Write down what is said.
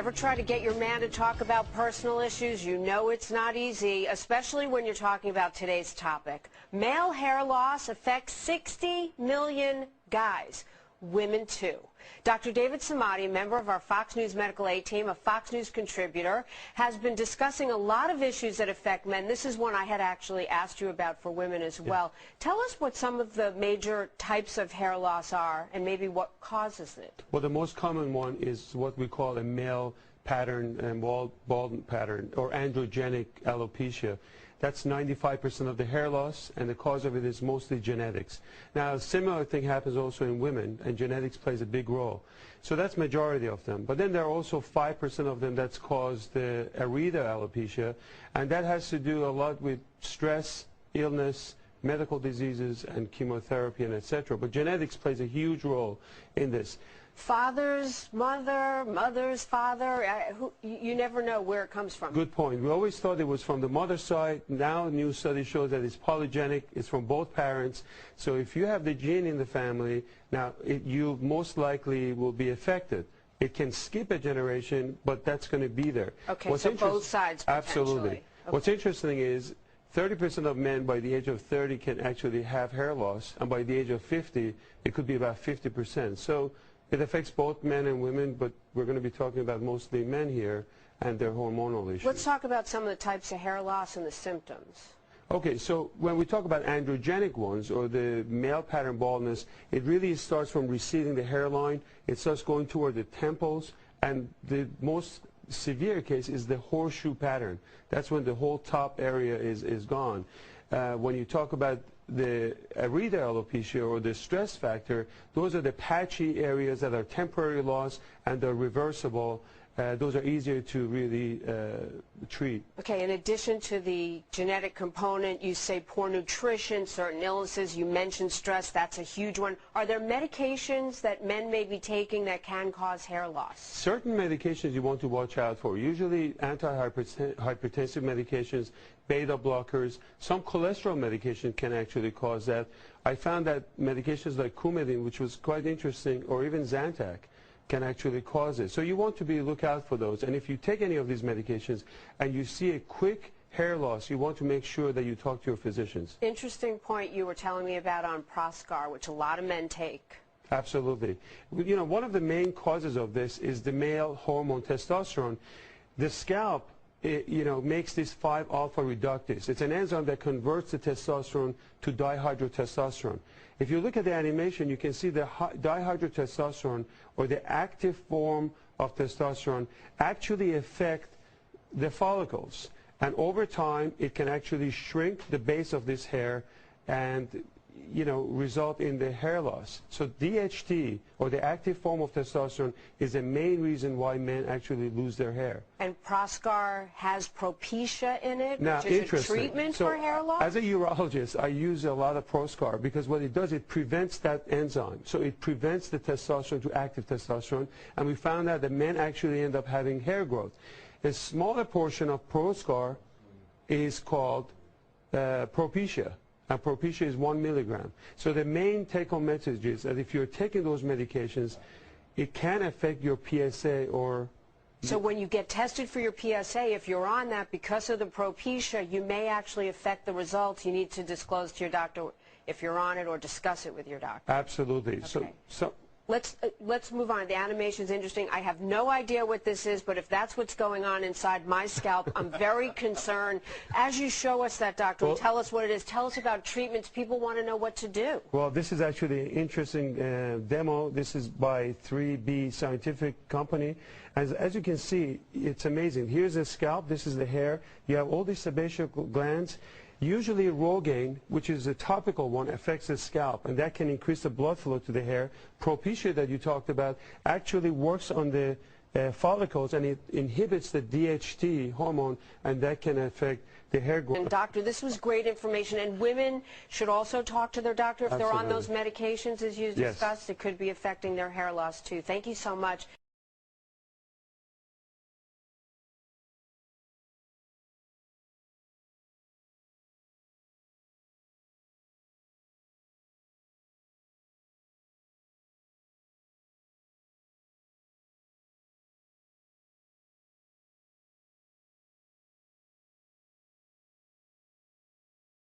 Ever try to get your man to talk about personal issues? You know it's not easy, especially when you're talking about today's topic. Male hair loss affects 60 million guys. Women too. Dr. David Samadi, a member of our Fox News Medical Aid team, a Fox News contributor, has been discussing a lot of issues that affect men. This is one I had actually asked you about for women as well. Tell us what some of the major types of hair loss are and maybe what causes it. Well, the most common one is what we call a male pattern and bald pattern, or androgenic alopecia. That's 95% of the hair loss, and the cause of it is mostly genetics. Now, a similar thing happens also in women, and genetics plays a big role. So that's majority of them. But then there are also 5% of them that's caused the areata alopecia, and that has to do a lot with stress, illness, medical diseases, and chemotherapy, and etc. But genetics plays a huge role in this. Father's mother, mother's father, you never know where it comes from. Good point. We always thought it was from the mother's side. Now new study shows that it's polygenic. It's from both parents. So if you have the gene in the family, now you most likely will be affected. It can skip a generation, but that's going to be there. Okay, so both sides potentially. Absolutely. Okay. What's interesting is 30% of men by the age of 30 can actually have hair loss, and by the age of 50, it could be about 50%. So it affects both men and women, but we're going to be talking about mostly men here and their hormonal issues. Let's talk about some of the types of hair loss and the symptoms. Okay, so when we talk about androgenic ones, or the male pattern baldness, it really starts from receding the hairline. It starts going toward the temples, and the most severe case is the horseshoe pattern. That's when the whole top area is gone. When you talk about the areata alopecia, or the stress factor, those are the patchy areas that are temporary loss and they're reversible. Those are easier to really treat. Okay, in addition to the genetic component, you say poor nutrition, certain illnesses, you mentioned stress, that's a huge one. Are there medications that men may be taking that can cause hair loss? Certain medications you want to watch out for, usually antihypertensive medications, beta blockers. Some cholesterol medication can actually cause that. I found that medications like Coumadin, which was quite interesting, or even Zantac, can actually cause it. So you want to look out for those. And if you take any of these medications and you see a quick hair loss, you want to make sure that you talk to your physicians. Interesting point you were telling me about on Proscar, which a lot of men take. Absolutely. You know, one of the main causes of this is the male hormone testosterone. The scalp, makes this 5-alpha reductase. It's an enzyme that converts the testosterone to dihydrotestosterone. If you look at the animation, you can see the dihydrotestosterone, or the active form of testosterone, actually affect the follicles. And over time, it can actually shrink the base of this hair and result in the hair loss. So DHT, or the active form of testosterone, is the main reason why men actually lose their hair. And Proscar has Propecia in it, now, which is a treatment for hair loss? As a urologist, I use a lot of Proscar because what it does, it prevents that enzyme. So it prevents the testosterone to active testosterone, and we found out that men actually end up having hair growth. A smaller portion of Proscar is called Propecia. And Propecia is 1 milligram. So the main take-home message is that if you're taking those medications, it can affect your PSA or... So when you get tested for your PSA, if you're on that because of the Propecia, you may actually affect the results. You need to disclose to your doctor if you're on it, or discuss it with your doctor. Absolutely. Okay. So Let's move on. The animation's interesting. I have no idea what this is, but if that's what's going on inside my scalp, I'm very concerned. As you show us that, doctor, and tell us what it is. Tell us about treatments. People want to know what to do. Well, this is actually an interesting demo. This is by 3B Scientific Company. As you can see, it's amazing. Here's the scalp. This is the hair. You have all these sebaceous glands. Usually Rogaine, which is a topical one, affects the scalp, and that can increase the blood flow to the hair. Propecia that you talked about actually works on the follicles, and it inhibits the DHT hormone, and that can affect the hair growth. And doctor, this was great information, and women should also talk to their doctor if they're on those medications as you discussed. It could be affecting their hair loss too. Thank you so much.